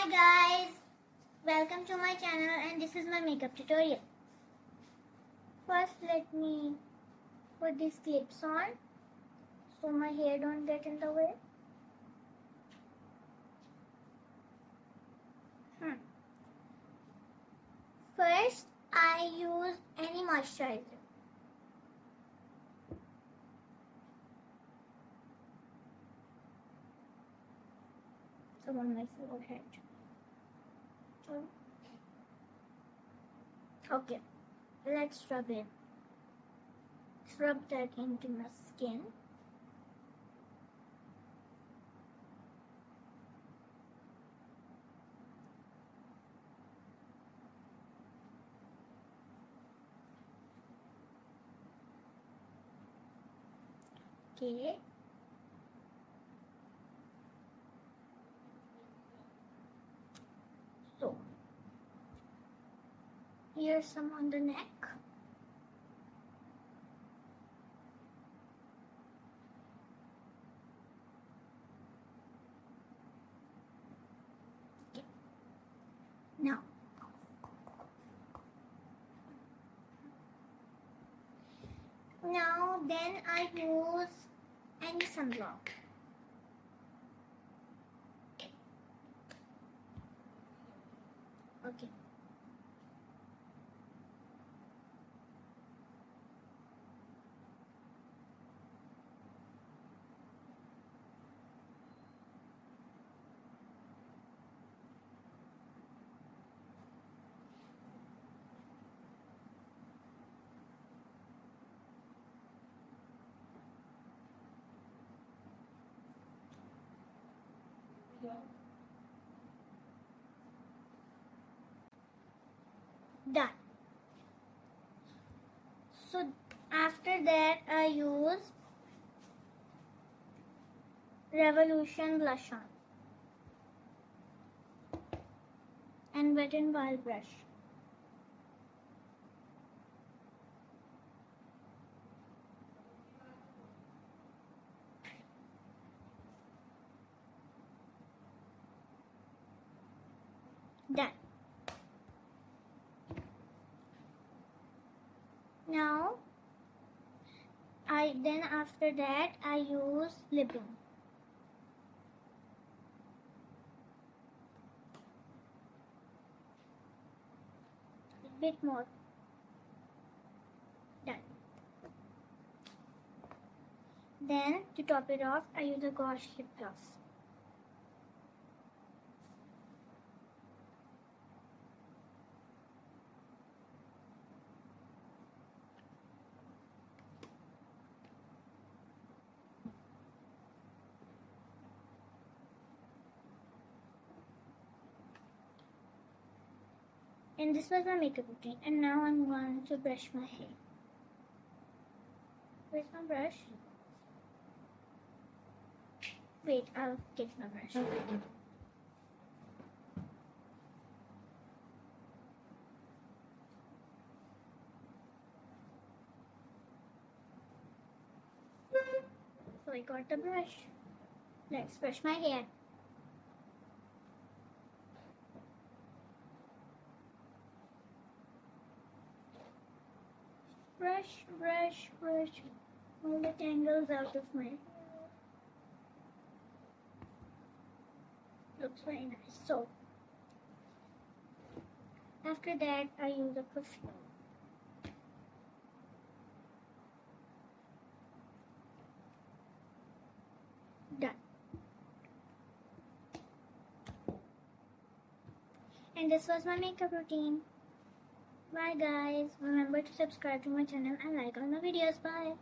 Hi guys, welcome to my channel and this is my makeup tutorial. First let me put these clips on so my hair don't get in the way. First I use any moisturizer. So on my forehead. Okay, let's rub it. Rub that into my skin. Okay. So, here's some on the neck. Okay. Now then I use any sunblock. Okay. Done. So after that I use Revolution blush on and Wet n Wild brush. Done. Now after that I use lip balm. A bit more. Done. Then to top it off I use a Gosh lip gloss. And this was my makeup routine. And now I'm going to brush my hair. Where's my brush? Wait, I'll get my brush. Okay. So I got the brush. Let's brush my hair. Brush, brush, brush. All the tangles out of my hair. Looks very nice. So, after that, I use a perfume. Done. And this was my makeup routine. Bye guys. Remember to subscribe to my channel and like all my videos. Bye.